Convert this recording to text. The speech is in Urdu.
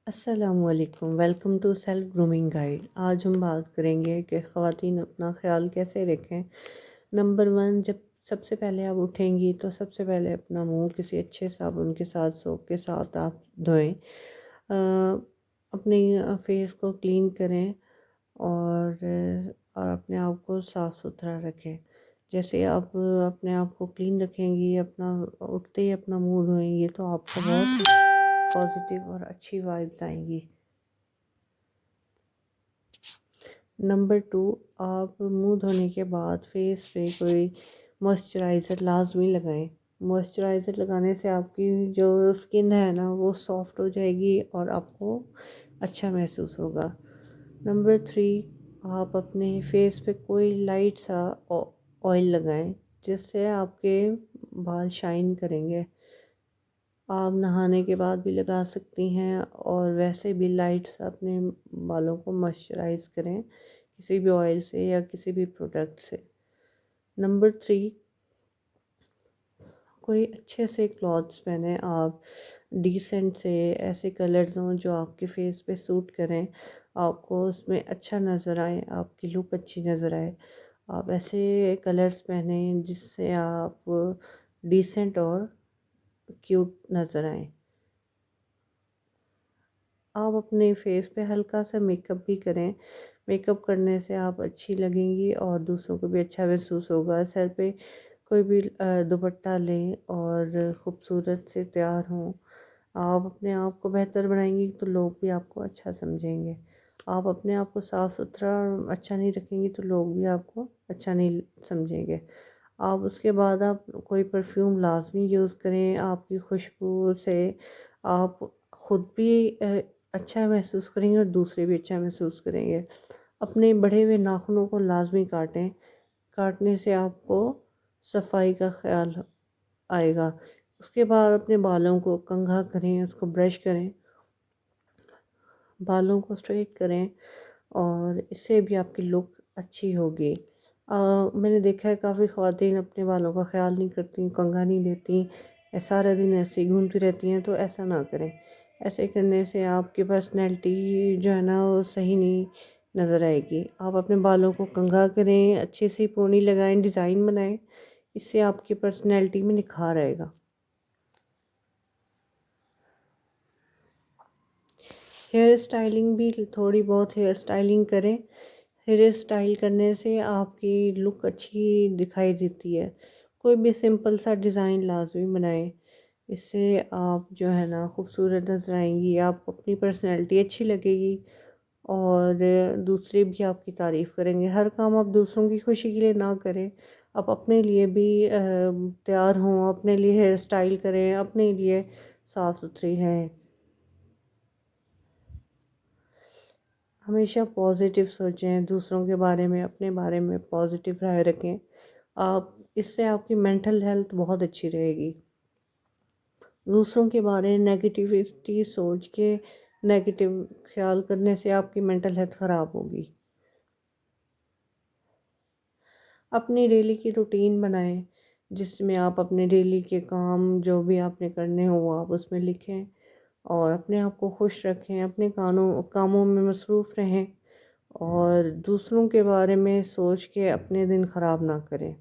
السلام علیکم، welcome to self grooming guide. آج ہم بات کریں گے کہ خواتین اپنا خیال کیسے رکھیں۔ نمبر 1، جب سب سے پہلے آپ اٹھیں گی تو سب سے پہلے اپنا منہ کسی اچھے صابن کے ساتھ سوپ کے ساتھ آپ دھوئیں، اپنے فیس کو کلین کریں اور اپنے آپ کو صاف ستھرا رکھیں۔ جیسے آپ اپنے آپ کو کلین رکھیں گی، اپنا اٹھتے ہی اپنا منہ دھوئیں گی تو آپ کو بہت پازیٹیو اور اچھی وائبس آئیں گی۔ نمبر 2، آپ منہ دھونے کے بعد فیس پہ کوئی موئسچرائزر لازمی لگائیں۔ موئسچرائزر لگانے سے آپ کی جو اسکن ہے نا وہ سافٹ ہو جائے گی اور آپ کو اچھا محسوس ہوگا۔ نمبر 3، آپ اپنے فیس پہ کوئی لائٹ سا آئل لگائیں جس سے آپ کے بال شائن کریں گے۔ آپ نہانے کے بعد بھی لگا سکتی ہیں اور ویسے بھی لائٹ سے اپنے بالوں کو موئسچرائز کریں کسی بھی آئل سے یا کسی بھی پروڈکٹ سے۔ نمبر 3، کوئی اچھے سے کلاتھس پہنیں آپ، ڈیسنٹ سے، ایسے کلرز ہوں جو آپ کے فیس پہ سوٹ کریں، آپ کو اس میں اچھا نظر آئے، آپ کی لک اچھی نظر آئے۔ آپ ایسے کلرز پہنیں جس سے آپ ڈیسنٹ اور کیوٹ نظر آئیں۔ آپ اپنے فیس پہ ہلکا سا میک اپ بھی کریں۔ میک اپ کرنے سے آپ اچھی لگیں گی اور دوسروں کو بھی اچھا محسوس ہوگا۔ سر پہ کوئی بھی دوپٹہ لیں اور خوبصورت سے تیار ہوں۔ آپ اپنے آپ کو بہتر بنائیں گی تو لوگ بھی آپ کو اچھا سمجھیں گے۔ آپ اپنے آپ کو صاف ستھرا اور اچھا نہیں رکھیں گی تو لوگ بھی آپ کو اچھا نہیں سمجھیں گے۔ آپ اس کے بعد آپ کوئی پرفیوم لازمی یوز کریں۔ آپ کی خوشبو سے آپ خود بھی اچھا محسوس کریں گے اور دوسرے بھی اچھا محسوس کریں گے۔ اپنے بڑھے ہوئے ناخنوں کو لازمی کاٹیں، کاٹنے سے آپ کو صفائی کا خیال آئے گا۔ اس کے بعد اپنے بالوں کو کنگھا کریں، اس کو برش کریں، بالوں کو اسٹریٹ کریں اور اس سے بھی آپ کی لک اچھی ہوگی۔ میں نے دیکھا ہے کافی خواتین اپنے بالوں کا خیال نہیں کرتی، کنگھا نہیں دیتی، سارا دن ایسے ہی گھومتی رہتی ہیں، تو ایسا نہ کریں۔ ایسے کرنے سے آپ کی پرسنالٹی جو ہے نا وہ صحیح نہیں نظر آئے گی۔ آپ اپنے بالوں کو کنگھا کریں، اچھی سی پونی لگائیں، ڈیزائن بنائیں، اس سے آپ کی پرسنالٹی میں نکھار آئے گا۔ ہیئر اسٹائلنگ بھی تھوڑی بہت ہیئر اسٹائلنگ کریں۔ ہیئر اسٹائل کرنے سے آپ کی لک اچھی دکھائی دیتی ہے۔ کوئی بھی سمپل سا ڈیزائن لازمی بنائیں، اس سے آپ جو ہے نا خوبصورت نظر آئیں گی، آپ اپنی پرسنالٹی اچھی لگے گی اور دوسرے بھی آپ کی تعریف کریں گے۔ ہر کام آپ دوسروں کی خوشی کے لیے نہ کریں، آپ اپنے لیے بھی تیار ہوں، اپنے لیے ہیئر اسٹائل کریں، اپنے لیے صاف ستھری ہیں۔ ہمیشہ پازیٹیو سوچیں، دوسروں کے بارے میں، اپنے بارے میں پازیٹیو رائے رکھیں۔ اس سے آپ کی مینٹل ہیلتھ بہت اچھی رہے گی۔ دوسروں کے بارے میں نیگیٹیوٹی سوچ کے نیگیٹیو خیال کرنے سے آپ کی مینٹل ہیلتھ خراب ہوگی۔ اپنی ڈیلی کی روٹین بنائیں جس میں آپ اپنے ڈیلی کے کام جو بھی آپ نے کرنے ہو وہ آپ اس میں لکھیں اور اپنے آپ کو خوش رکھیں، اپنے کاموں میں مصروف رہیں اور دوسروں کے بارے میں سوچ کے اپنے دن خراب نہ کریں۔